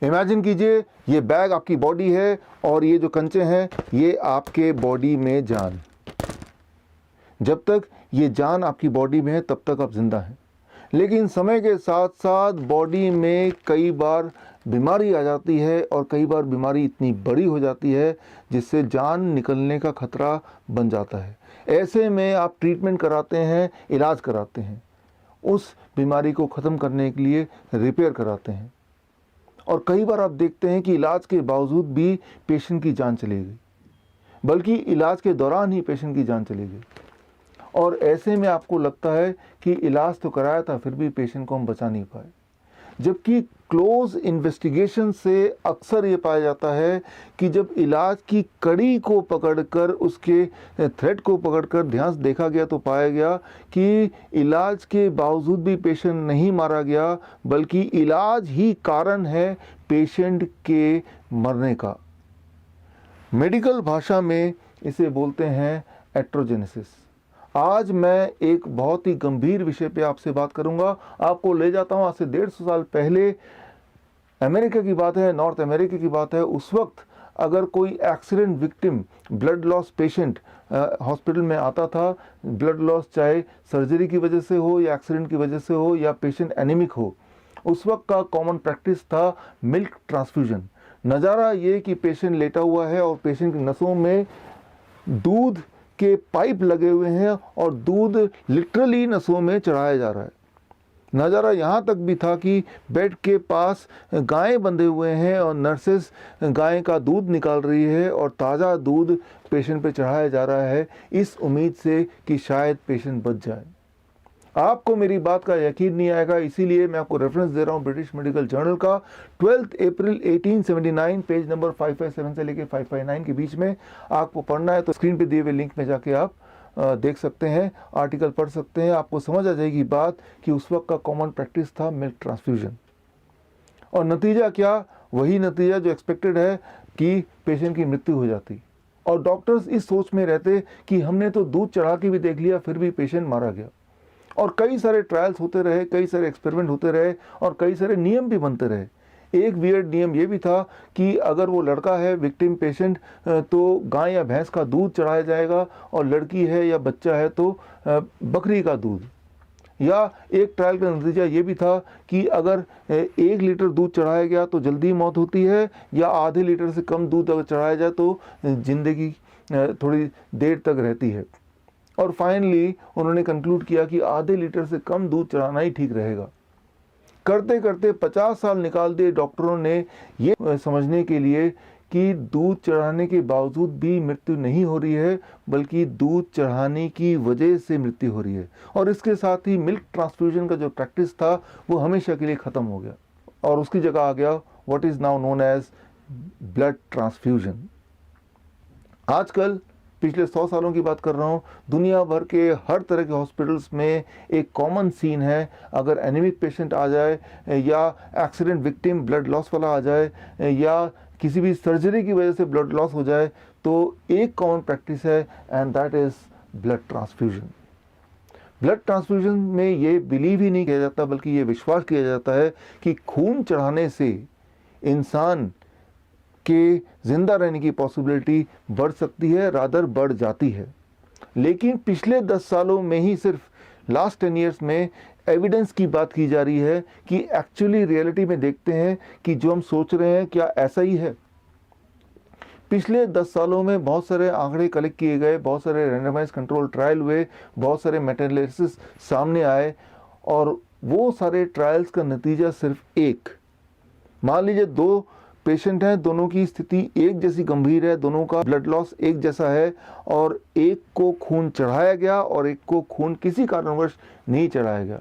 Imagine कीजिए ये bag आपकी बॉडी है और ये जो कंचे हैं ये आपके बॉडी में जान। जब तक ये जान आपकी बॉडी में है तब तक आप जिंदा हैं, लेकिन समय के साथ साथ बॉडी में कई बार बीमारी आ जाती है और कई बार बीमारी इतनी बड़ी हो जाती है जिससे जान निकलने का खतरा बन जाता है। ऐसे में आप ट्रीटमेंट कराते हैं, इलाज कराते हैं, उस बीमारी को ख़त्म करने के लिए रिपेयर कराते हैं। और कई बार आप देखते हैं कि इलाज के बावजूद भी पेशेंट की जान चली गई, बल्कि इलाज के दौरान ही पेशेंट की जान चली गई। और ऐसे में आपको लगता है कि इलाज तो कराया था फिर भी पेशेंट को हम बचा नहीं पाए, जबकि क्लोज इन्वेस्टिगेशन से अक्सर ये पाया जाता है कि जब इलाज की कड़ी को पकड़कर, उसके थ्रेड को पकड़कर ध्यान से देखा गया तो पाया गया कि इलाज के बावजूद भी पेशेंट नहीं मारा गया, बल्कि इलाज ही कारण है पेशेंट के मरने का। मेडिकल भाषा में इसे बोलते हैं एट्रोजेनेसिस। आज मैं एक बहुत ही गंभीर विषय पे आपसे बात करूंगा। आपको ले जाता हूं आज से 150 साल पहले, अमेरिका की बात है, नॉर्थ अमेरिका की बात है। उस वक्त अगर कोई accident victim, blood loss patient hospital में आता था, ब्लड लॉस चाहे सर्जरी की वजह से हो या एक्सीडेंट की वजह से हो या पेशेंट एनीमिक हो, उस वक्त का कॉमन प्रैक्टिस था मिल्क ट्रांसफ्यूजन। नज़ारा ये कि पेशेंट लेटा हुआ है और पेशेंट की नसों में दूध के पाइप लगे हुए हैं और दूध लिटरली नसों में चढ़ाया जा रहा है। नज़ारा यहाँ तक भी था कि बेड के पास गायें बंधे हुए हैं और नर्सेस गाय का दूध निकाल रही है और ताज़ा दूध पेशेंट पे चढ़ाया जा रहा है, इस उम्मीद से कि शायद पेशेंट बच जाए। आपको मेरी बात का यकीन नहीं आएगा, इसीलिए मैं आपको रेफरेंस दे रहा हूँ ब्रिटिश मेडिकल जर्नल का 12 अप्रैल 1879, पेज नंबर 557 से लेकर 559 के बीच में। आपको पढ़ना है तो स्क्रीन पे दिए हुए लिंक में जाके आप देख सकते हैं, आर्टिकल पढ़ सकते हैं। आपको समझ आ जाएगी बात कि उस वक्त का कॉमन प्रैक्टिस था मिल्क ट्रांसफ्यूजन। और नतीजा क्या? वही नतीजा जो एक्सपेक्टेड है कि पेशेंट की मृत्यु हो जाती। और डॉक्टर्स इस सोच में रहते कि हमने तो दूध चढ़ा के भी देख लिया, फिर भी पेशेंट मारा गया। और कई सारे ट्रायल्स होते रहे, कई सारे एक्सपेरिमेंट होते रहे और कई सारे नियम भी बनते रहे। एक वियर्ड नियम ये भी था कि अगर वो लड़का है विक्टिम पेशेंट तो गाय या भैंस का दूध चढ़ाया जाएगा, और लड़की है या बच्चा है तो बकरी का दूध। या एक ट्रायल का नतीजा ये भी था कि अगर 1 लीटर दूध चढ़ाया गया तो जल्दी मौत होती है, या आधे लीटर से कम दूध अगर चढ़ाया जाए तो जिंदगी थोड़ी देर तक रहती है। और फाइनली उन्होंने कंक्लूड किया कि आधे लीटर से कम दूध चढ़ाना ही ठीक रहेगा। करते करते 50 साल निकाल दिए डॉक्टरों ने ये समझने के लिए कि दूध चढ़ाने के बावजूद भी मृत्यु नहीं हो रही है, बल्कि दूध चढ़ाने की वजह से मृत्यु हो रही है। और इसके साथ ही मिल्क ट्रांसफ्यूजन का जो प्रैक्टिस था वो हमेशा के लिए ख़त्म हो गया और उसकी जगह आ गया what is now known as blood transfusion. आजकल पिछले 100 सालों की बात कर रहा हूँ, दुनिया भर के हर तरह के हॉस्पिटल्स में एक कॉमन सीन है, अगर एनीमिक पेशेंट आ जाए या एक्सीडेंट विक्टिम ब्लड लॉस वाला आ जाए या किसी भी सर्जरी की वजह से ब्लड लॉस हो जाए, तो एक कॉमन प्रैक्टिस है and that is blood transfusion. Blood transfusion में ये बिलीव ही नहीं किया जाता, बल्कि ये विश्वास किया जाता है कि खून चढ़ाने से इंसान के जिंदा रहने की पॉसिबिलिटी बढ़ सकती है, रादर बढ़ जाती है। लेकिन पिछले 10 सालों में ही, सिर्फ लास्ट 10 ईयर्स में एविडेंस की बात की जा रही है कि एक्चुअली रियलिटी में देखते हैं कि जो हम सोच रहे हैं क्या ऐसा ही है। पिछले 10 सालों में बहुत सारे आंकड़े कलेक्ट किए गए, बहुत सारे रैंडमाइज कंट्रोल ट्रायल हुए, बहुत सारे मेटाएनालिसिस सामने आए, और वो सारे ट्रायल्स का नतीजा सिर्फ एक। मान लीजिए 2 पेशेंट हैं, दोनों की स्थिति एक जैसी गंभीर है, दोनों का ब्लड लॉस एक जैसा है, और एक को खून चढ़ाया गया और एक को खून किसी कारणवश नहीं चढ़ाया गया।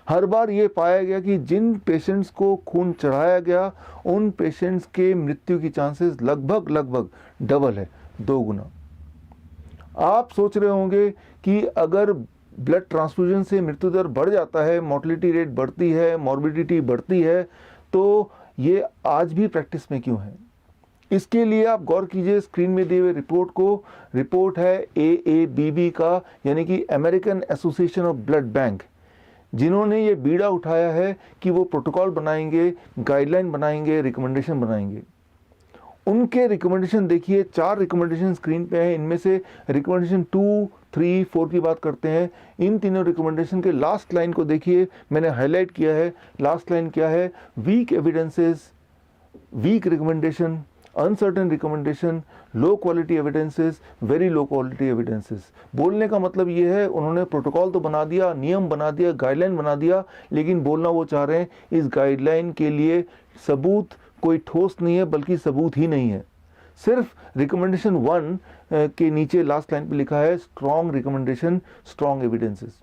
हर बार ये पाया गया कि जिन पेशेंट्स को खून चढ़ाया गया उन पेशेंट्स के मृत्यु की चांसेस लगभग डबल है, 2 गुना। आप सोच रहे होंगे कि अगर ब्लड ट्रांसफ्यूजन से मृत्यु दर बढ़ जाता है, मोर्टेलिटी रेट बढ़ती है, मॉर्बिडिटी बढ़ती है, तो ये आज भी प्रैक्टिस में क्यों है? इसके लिए आप गौर कीजिए स्क्रीन में दिए हुए रिपोर्ट को। रिपोर्ट है AABB का, यानी कि American association of blood bank, जिन्होंने ये बीड़ा उठाया है कि वो प्रोटोकॉल बनाएंगे, गाइडलाइन बनाएंगे, रिकमेंडेशन बनाएंगे। उनके रिकमेंडेशन देखिए, 4 रिकमेंडेशन स्क्रीन पे हैं। इनमें से रिकमेंडेशन 2, 3, 4 की बात करते हैं। इन तीनों रिकमेंडेशन के लास्ट लाइन को देखिए, मैंने हाईलाइट किया है। लास्ट लाइन क्या है? Weak evidences, weak recommendation, uncertain recommendation, low quality evidences, very low quality evidences. बोलने का मतलब ये है, उन्होंने प्रोटोकॉल तो बना दिया, नियम बना दिया, गाइडलाइन बना दिया, लेकिन बोलना वो चाह रहे हैं इस गाइडलाइन के लिए सबूत कोई ठोस नहीं है, बल्कि सबूत ही नहीं है। सिर्फ रिकमेंडेशन 1 के नीचे लास्ट लाइन पे लिखा है स्ट्रॉन्ग रिकमेंडेशन, स्ट्रॉन्ग एविडेंसेस।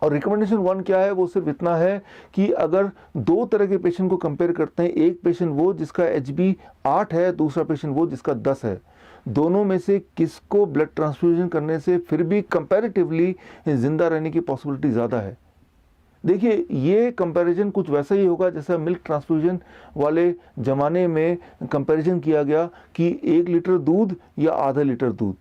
और रिकमेंडेशन 1 क्या है? वो सिर्फ इतना है कि अगर 2 तरह के पेशेंट को कंपेयर करते हैं, एक पेशेंट वो जिसका HB 8 है, दूसरा पेशेंट वो जिसका 10 है, दोनों में से किसको ब्लड ट्रांसफ्यूजन करने से फिर भी कंपैरेटिवली जिंदा रहने की पॉसिबिलिटी ज़्यादा है। देखिए, ये कंपैरिजन कुछ वैसा ही होगा जैसा मिल्क ट्रांसफ्यूजन वाले ज़माने में कंपैरिजन किया गया कि 1 लीटर दूध या आधा लीटर दूध।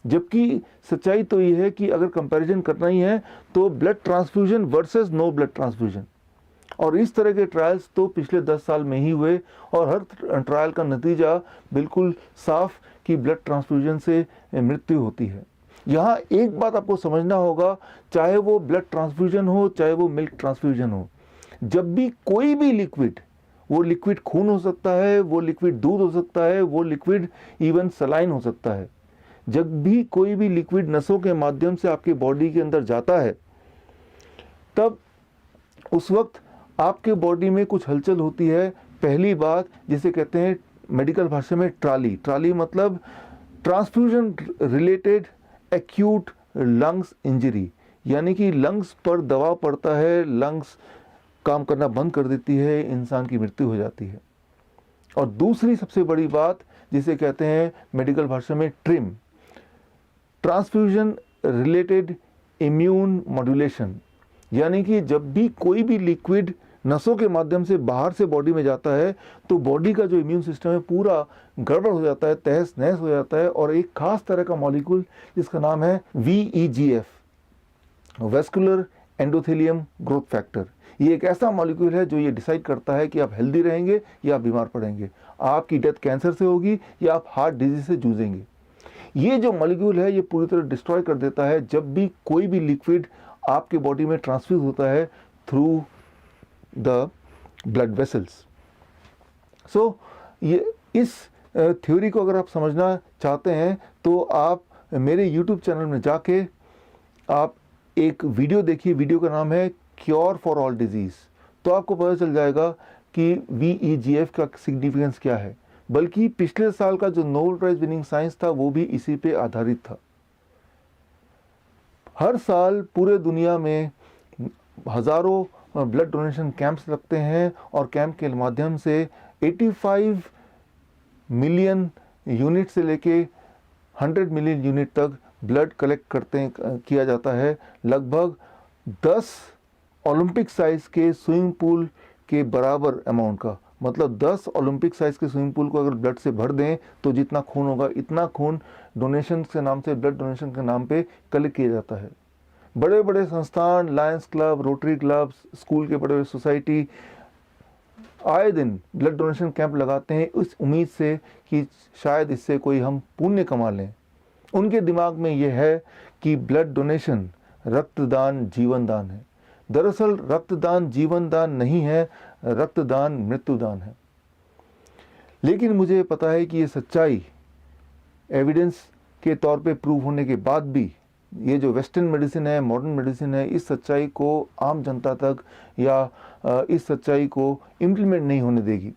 जबकि सच्चाई तो ये है कि अगर कंपैरिजन करना ही है तो blood transfusion versus no blood transfusion. और इस तरह के ट्रायल्स तो पिछले 10 साल में ही हुए, और हर ट्रायल का नतीजा बिल्कुल साफ कि ब्लड ट्रांसफ्यूजन से मृत्यु होती है। यहाँ एक बात आपको समझना होगा, चाहे वो ब्लड ट्रांसफ्यूजन हो, चाहे वो मिल्क ट्रांसफ्यूजन हो, जब भी कोई भी लिक्विड, वो लिक्विड खून हो सकता है, वो लिक्विड दूध हो सकता है, वो लिक्विड इवन सलाइन हो सकता है, जब भी कोई भी लिक्विड नसों के माध्यम से आपके बॉडी के अंदर जाता है, तब उस वक्त आपके बॉडी में कुछ हलचल होती है। पहली बात जिसे कहते हैं मेडिकल भाषा में ट्राली मतलब transfusion related acute lungs injury, यानी कि लंग्स पर दबाव पड़ता है, लंग्स काम करना बंद कर देती है, इंसान की मृत्यु हो जाती है। और दूसरी सबसे बड़ी बात जिसे कहते हैं मेडिकल भाषा में ट्रांसफ्यूजन रिलेटेड इम्यून मॉड्यूलेशन, यानी कि जब भी कोई भी लिक्विड नसों के माध्यम से बाहर से बॉडी में जाता है तो बॉडी का जो इम्यून सिस्टम है पूरा गड़बड़ हो जाता है, तहस नहस हो जाता है। और एक खास तरह का मॉलिक्यूल जिसका नाम है VEGF, vascular endothelium growth factor, ये एक ऐसा मॉलिक्यूल है जो ये डिसाइड करता है कि आप हेल्दी रहेंगे या आप बीमार पड़ेंगे, आपकी डेथ कैंसर से होगी या आप हार्ट डिजीज से जूझेंगे। ये जो मॉलिक्यूल है ये पूरी तरह डिस्ट्रॉय कर देता है जब भी कोई भी लिक्विड आपके बॉडी में ट्रांसफ्यूज होता है थ्रू द ब्लड वेसल्स। सो ये इस थ्योरी को अगर आप समझना चाहते हैं तो आप मेरे YouTube चैनल में जाके आप एक वीडियो देखिए, वीडियो का नाम है क्योर फॉर ऑल डिजीज़। तो आपको पता चल जाएगा कि VEGF का सिग्निफिकेंस क्या है। बल्कि पिछले साल का जो नोबेल प्राइज विनिंग साइंस था वो भी इसी पे आधारित था। हर साल पूरे दुनिया में हज़ारों ब्लड डोनेशन कैंप्स लगते हैं और कैंप के माध्यम से 85 मिलियन यूनिट से लेके 100 मिलियन यूनिट तक ब्लड कलेक्ट किया जाता है। लगभग 10 ओलंपिक साइज के स्विमिंग पूल के बराबर अमाउंट का, मतलब 10 ओलंपिक साइज के स्विमिंग पूल को अगर ब्लड से भर दें तो जितना खून होगा इतना खून डोनेशन के नाम से, ब्लड डोनेशन के नाम पे कलेक्ट किया जाता है। बड़े बड़े संस्थान, Lions club, rotary club, school के बड़े बड़े सोसाइटी आए दिन ब्लड डोनेशन कैंप लगाते हैं इस उम्मीद से कि शायद इससे कोई हम पुण्य कमा लें। उनके दिमाग में यह है कि ब्लड डोनेशन रक्तदान जीवन दान है। दरअसल रक्तदान जीवन दान नहीं है, रक्तदान मृत्युदान है। लेकिन मुझे पता है कि ये सच्चाई एविडेंस के तौर पे प्रूव होने के बाद भी ये जो वेस्टर्न मेडिसिन है, मॉडर्न मेडिसिन है, इस सच्चाई को आम जनता तक या इस सच्चाई को इम्प्लीमेंट नहीं होने देगी।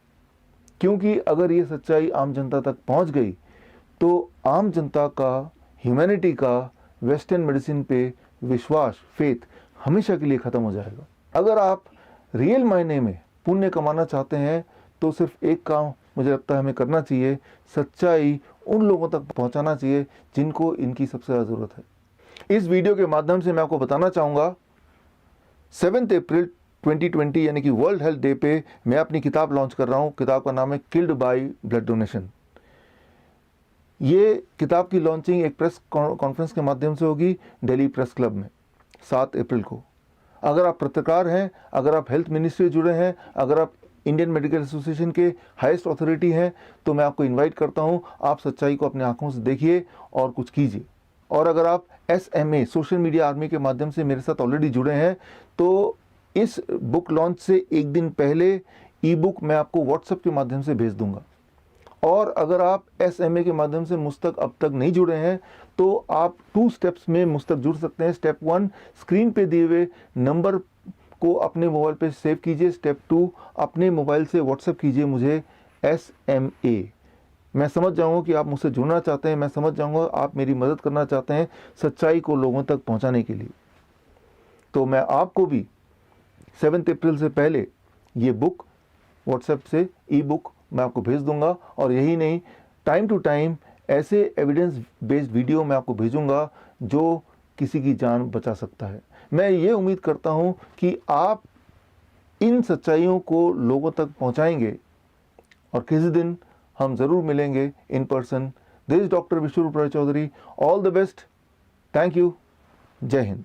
क्योंकि अगर ये सच्चाई आम जनता तक पहुंच गई तो आम जनता का, ह्यूमैनिटी का वेस्टर्न मेडिसिन पे विश्वास, फेथ हमेशा के लिए ख़त्म हो जाएगा। अगर आप रियल मायने में पुण्य कमाना चाहते हैं तो सिर्फ एक काम मुझे लगता है हमें करना चाहिए, सच्चाई उन लोगों तक पहुंचाना चाहिए जिनको इनकी सबसे ज़्यादा ज़रूरत है। इस वीडियो के माध्यम से मैं आपको बताना चाहूँगा 7 अप्रैल 2020 यानी कि वर्ल्ड हेल्थ डे पे मैं अपनी किताब लॉन्च कर रहा हूँ। किताब का नाम है किल्ड बाय ब्लड डोनेशन। ये किताब की लॉन्चिंग एक प्रेस कॉन्फ्रेंस के माध्यम से होगी दिल्ली प्रेस क्लब में 7 अप्रैल को। अगर आप पत्रकार हैं, अगर आप हेल्थ मिनिस्ट्री से जुड़े हैं, अगर आप इंडियन मेडिकल एसोसिएशन के हाईएस्ट अथॉरिटी हैं, तो मैं आपको इनवाइट करता हूं, आप सच्चाई को अपने आंखों से देखिए और कुछ कीजिए। और अगर आप SMA सोशल मीडिया आर्मी के माध्यम से मेरे साथ ऑलरेडी जुड़े हैं, तो इस बुक लॉन्च से एक दिन पहले ई बुक मैं आपको व्हाट्सएप के माध्यम से भेज दूंगा। और अगर आप SMA के माध्यम से मुझ तक अब तक नहीं जुड़े हैं, तो आप 2 स्टेप्स में मुझ तक जुड़ सकते हैं। स्टेप 1, स्क्रीन पे दिए हुए नंबर को अपने मोबाइल पे सेव कीजिए। स्टेप 2, अपने मोबाइल से व्हाट्सएप कीजिए मुझे SMA। मैं समझ जाऊंगा कि आप मुझसे जुड़ना चाहते हैं, मैं समझ जाऊंगा आप मेरी मदद करना चाहते हैं सच्चाई को लोगों तक पहुंचाने के लिए। तो मैं आपको भी 7 अप्रैल से पहले ये बुक व्हाट्सएप से ई बुक मैं आपको भेज दूंगा। और यही नहीं, टाइम टू टाइम ऐसे एविडेंस बेस्ड वीडियो मैं आपको भेजूंगा जो किसी की जान बचा सकता है। मैं ये उम्मीद करता हूं कि आप इन सच्चाइयों को लोगों तक पहुंचाएंगे और किसी दिन हम ज़रूर मिलेंगे in person. This is doctor Biswaroop Roy Chowdhury. All the best. Thank you. जय हिंद।